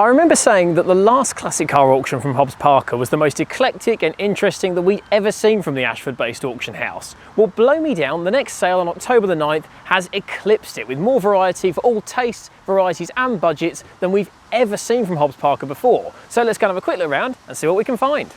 I remember saying that the last classic car auction from Hobbs Parker was the most eclectic and interesting that we'd ever seen from the Ashford-based auction house. Well, blow me down, the next sale on October the 9th has eclipsed it with more variety for all tastes, varieties and budgets than we've ever seen from Hobbs Parker before. So let's go and have a quick look around and see what we can find.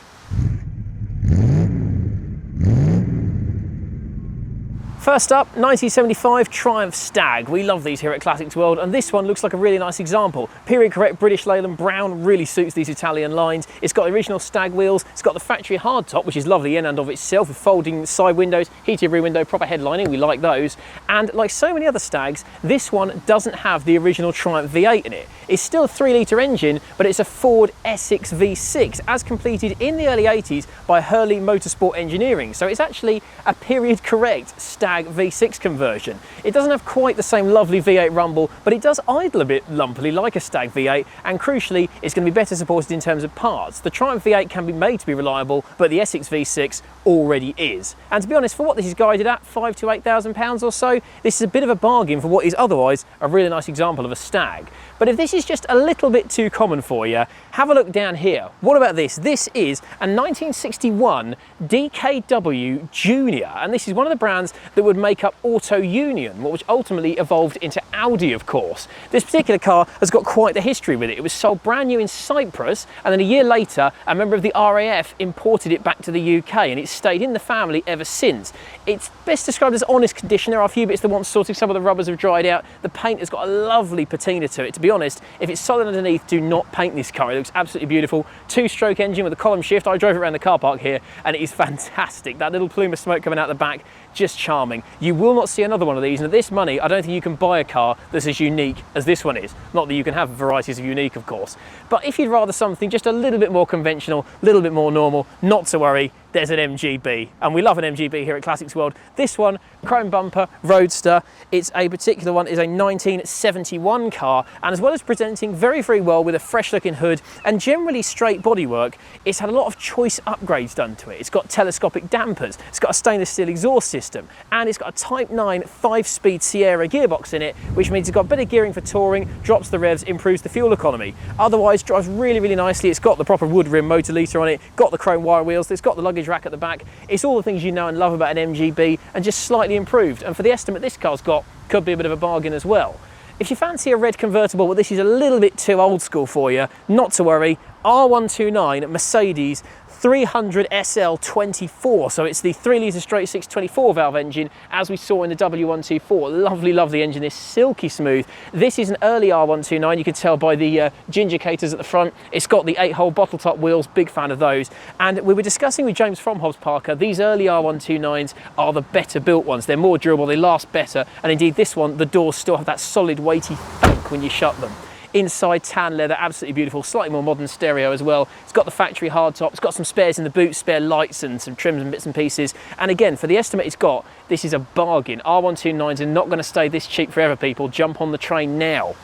First up, 1975 Triumph Stag. We love these here at Classics World, and this one looks like a really nice example. Period correct British Leyland brown really suits these Italian lines. It's got the original Stag wheels, it's got the factory hardtop, which is lovely in and of itself, with folding side windows, heated rear window, proper headlining, we like those. And like so many other Stags, this one doesn't have the original Triumph V8 in it. It's still a 3-litre engine, but it's a Ford Essex V6, as completed in the early 80s by Hurley Motorsport Engineering. So it's actually a period correct Stag V6 conversion. It doesn't have quite the same lovely V8 rumble, but it does idle a bit lumpily like a Stag V8, and crucially, it's going to be better supported in terms of parts. The Triumph V8 can be made to be reliable, but the Essex V6 already is. And to be honest, for what this is guided at, £5,000 to £8,000 or so, this is a bit of a bargain for what is otherwise a really nice example of a Stag. But if this is just a little bit too common for you, have a look down here. What about this? This is a 1961 DKW Junior, and this is one of the brands that would make up Auto Union, which ultimately evolved into Audi, of course. This particular car has got quite the history with it. It was sold brand new in Cyprus, and then a year later, a member of the RAF imported it back to the UK, and it's stayed in the family ever since. It's best described as honest condition. There are a few bits that want sorting, some of the rubbers have dried out. The paint has got a lovely patina to it. To be honest, if it's solid underneath, do not paint this car. It looks absolutely beautiful. 2-stroke engine with a column shift. I drove it around the car park here, and it is fantastic. That little plume of smoke coming out the back, just charming. You will not see another one of these, and at this money, I don't think you can buy a car that's as unique as this one is. Not that you can have varieties of unique, of course. But if you'd rather something just a little bit more conventional, a little bit more normal, not to worry, there's an MG B, and we love an MG B here at Classics World. This one, chrome bumper, Roadster. It's a particular one, is a 1971 car, and as well as presenting very, very well with a fresh looking hood and generally straight bodywork, it's had a lot of choice upgrades done to it. It's got telescopic dampers, it's got a stainless steel exhaust system, and it's got a Type 9 5-speed Sierra gearbox in it, which means it's got better gearing for touring, drops the revs, improves the fuel economy. Otherwise, drives really, really nicely. It's got the proper wood rim motor litre on it, got the chrome wire wheels, it's got the luggage rack at the back. It's all the things you know and love about an MG B, and just slightly improved. And for the estimate this car's got, could be a bit of a bargain as well. If you fancy a red convertible, but this is a little bit too old school for you, not to worry. R129 Mercedes 300 SL24, so it's the 3-litre straight 6 24-valve engine, as we saw in the W124. Lovely, lovely engine, is silky smooth. This is an early R129, you can tell by the ginger caters at the front. It's got the 8-hole bottle top wheels, big fan of those. And we were discussing with James from Hobbs Parker, these early R129s are the better built ones. They're more durable, they last better, and indeed this one, the doors still have that solid weighty thunk when you shut them. Inside, tan leather, absolutely beautiful, slightly more modern stereo as well. It's got the factory hardtop, it's got some spares in the boot, spare lights and some trims and bits and pieces. And again, for the estimate it's got, this is a bargain. R129s are not going to stay this cheap forever, people. Jump on the train now.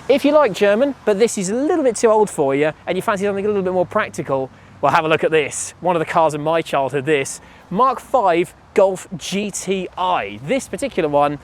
If you like German, but this is a little bit too old for you, and you fancy something a little bit more practical, well, have a look at this. One of the cars in my childhood, this. Mark V Golf GTI. This particular one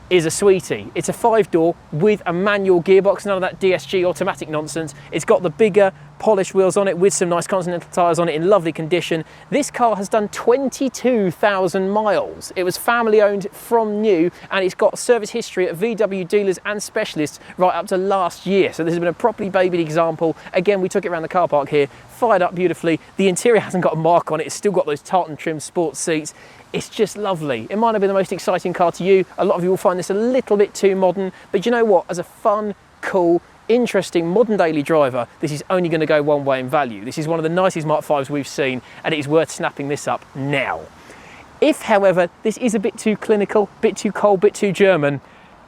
is a sweetie. It's a 5-door with a manual gearbox, none of that DSG automatic nonsense. It's got the bigger polished wheels on it with some nice Continental tyres on it in lovely condition. This car has done 22,000 miles. It was family owned from new, and it's got service history at VW dealers and specialists right up to last year. So this has been a properly babied example. Again, we took it around the car park here, fired up beautifully. The interior hasn't got a mark on it. It's still got those tartan trim sports seats. It's just lovely. It might not be the most exciting car to you. A lot of you will find this a little bit too modern, but you know what? As a fun, cool, interesting modern daily driver, this is only going to go one way in value. This is one of the nicest Mark Vs we've seen, and it is worth snapping this up now. If, however, this is a bit too clinical, bit too cold, bit too German,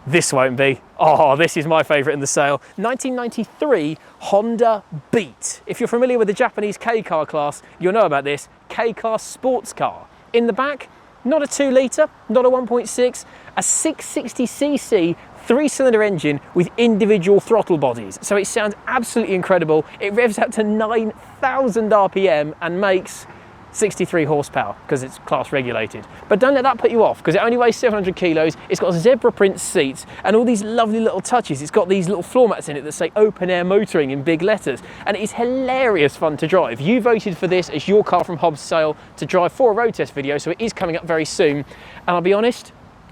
this won't be. Oh, this is my favourite in the sale. 1993 Honda Beat. If you're familiar with the Japanese K-car class, you'll know about this. K-class sports car. In the back, not a 2-litre, not a 1.6, a 660cc 3-cylinder engine with individual throttle bodies. So it sounds absolutely incredible. It revs out to 9,000 RPM and makes 63 horsepower because it's class regulated. But don't let that put you off, because it only weighs 700 kilos. It's got zebra print seats and all these lovely little touches. It's got these little floor mats in it that say open air motoring in big letters, and it is hilarious fun to drive. You voted for this as your car from Hobbs sale to drive for a road test video, so it is coming up very soon. And I'll be honest,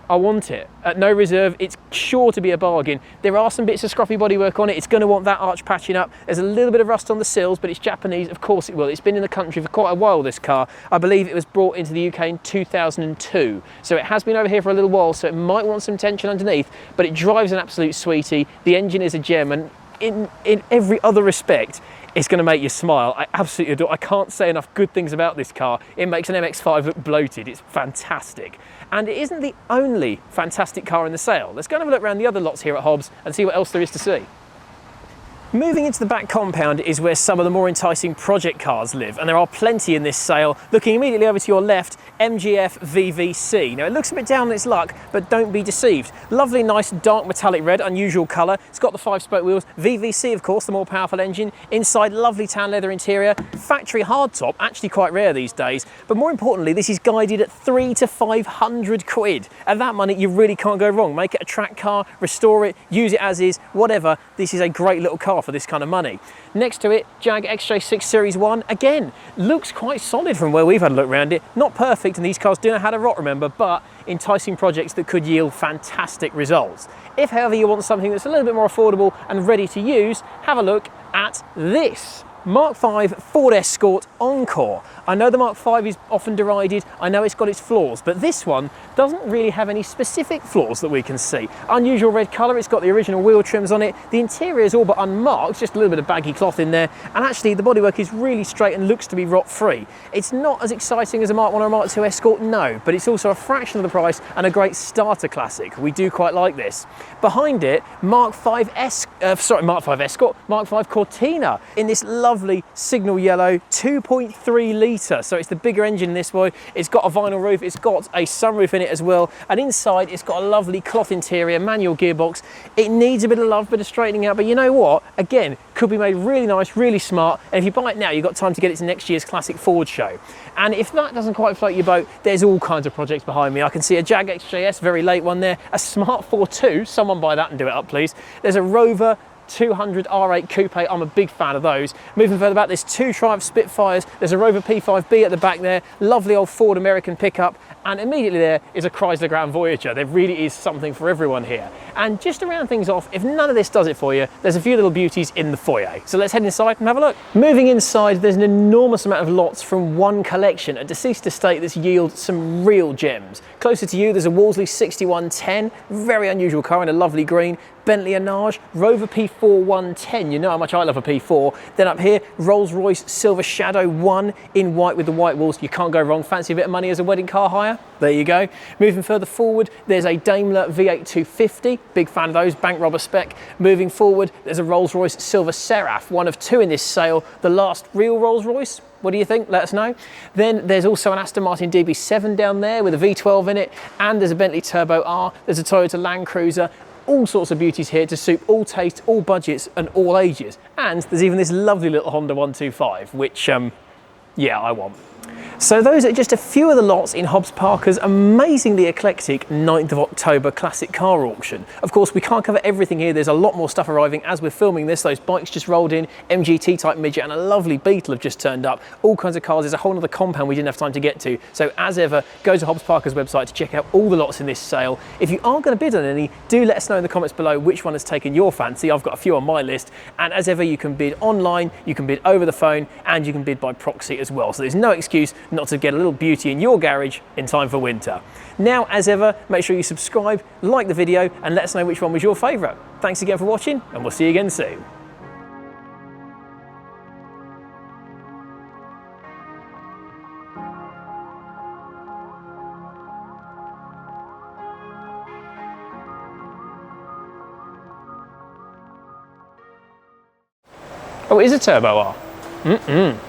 I want it. At no reserve, it's sure to be a bargain. There are some bits of scruffy bodywork on it. It's going to want that arch patching up. There's a little bit of rust on the sills, but it's Japanese. Of course it will. It's been in the country for quite a while, this car. I believe it was brought into the UK in 2002. So it has been over here for a little while, so it might want some tension underneath, but it drives an absolute sweetie. The engine is a gem, and in every other respect, it's going to make you smile. I absolutely adore it. I can't say enough good things about this car. It makes an MX-5 look bloated. It's fantastic. And it isn't the only fantastic car in the sale. Let's go and have a look around the other lots here at Hobbs and see what else there is to see. Moving into the back compound is where some of the more enticing project cars live, and there are plenty in this sale. Looking immediately over to your left, MGF VVC. Now it looks a bit down on its luck, but don't be deceived. Lovely, nice, dark metallic red, unusual colour. It's got the 5-spoke wheels. VVC, of course, the more powerful engine. Inside, lovely tan leather interior. Factory hardtop, actually quite rare these days. But more importantly, this is guided at 300 to 500 quid. At that money, you really can't go wrong. Make it a track car, restore it, use it as is, whatever. This is a great little car for this kind of money. Next to it, Jag XJ6 Series 1, again, looks quite solid from where we've had a look around it. Not perfect, and these cars do know how to rot, remember, but enticing projects that could yield fantastic results. If, however, you want something that's a little bit more affordable and ready to use, have a look at this. Mark V Ford Escort Encore. I know the Mark V is often derided, I know it's got its flaws, but this one doesn't really have any specific flaws that we can see. Unusual red colour, it's got the original wheel trims on it, the interior is all but unmarked, just a little bit of baggy cloth in there, and actually the bodywork is really straight and looks to be rot free. It's not as exciting as a Mark 1 or a Mark 2 Escort, no, but it's also a fraction of the price and a great starter classic. We do quite like this. Behind it, Mark V Escort, Mark V Cortina in this lovely signal yellow 2.3 litre, so it's the bigger engine in this boy. It's got a vinyl roof, it's got a sunroof in it as well, and inside it's got a lovely cloth interior, manual gearbox. It needs a bit of love, bit of straightening out, but you know what, again, could be made really nice, really smart, and if you buy it now, you've got time to get it to next year's classic Ford show. And if that doesn't quite float your boat, there's all kinds of projects behind me. I can see a Jag XJS, very late one there, a Smart 4.2, someone buy that and do it up please. There's a Rover 200 R8 Coupe, I'm a big fan of those. Moving further back, there's two Triumph Spitfires, there's a Rover P5B at the back there, lovely old Ford American pickup, and immediately there is a Chrysler Grand Voyager. There really is something for everyone here. And just to round things off, if none of this does it for you, there's a few little beauties in the foyer. So let's head inside and have a look. Moving inside, there's an enormous amount of lots from one collection, a deceased estate that's yielded some real gems. Closer to you, there's a Wolseley 6110, very unusual car in a lovely green. Bentley Arnage, Rover P4 110, you know how much I love a P4. Then up here, Rolls Royce Silver Shadow 1 in white with the white walls. You can't go wrong. Fancy a bit of money as a wedding car hire? There you go. Moving further forward, there's a Daimler V8 250. Big fan of those, bank robber spec. Moving forward, there's a Rolls Royce Silver Seraph, one of two in this sale. The last real Rolls Royce. What do you think? Let us know. Then there's also an Aston Martin DB7 down there with a V12 in it, and there's a Bentley Turbo R, there's a Toyota Land Cruiser. All sorts of beauties here to suit all tastes, all budgets and all ages. And there's even this lovely little Honda 125, which, yeah, I want. So those are just a few of the lots in Hobbs Parker's amazingly eclectic 9th of October classic car auction. Of course, we can't cover everything here. There's a lot more stuff arriving as we're filming this. Those bikes just rolled in, MGT type midget and a lovely Beetle have just turned up. All kinds of cars. There's a whole other compound we didn't have time to get to. So as ever, go to Hobbs Parker's website to check out all the lots in this sale. If you are going to bid on any, do let us know in the comments below which one has taken your fancy. I've got a few on my list. And as ever, you can bid online, you can bid over the phone, and you can bid by proxy as well. So there's no excuse not to get a little beauty in your garage in time for winter. Now, as ever, make sure you subscribe, like the video, and let us know which one was your favourite. Thanks again for watching, and we'll see you again soon. Oh, it is a Turbo R.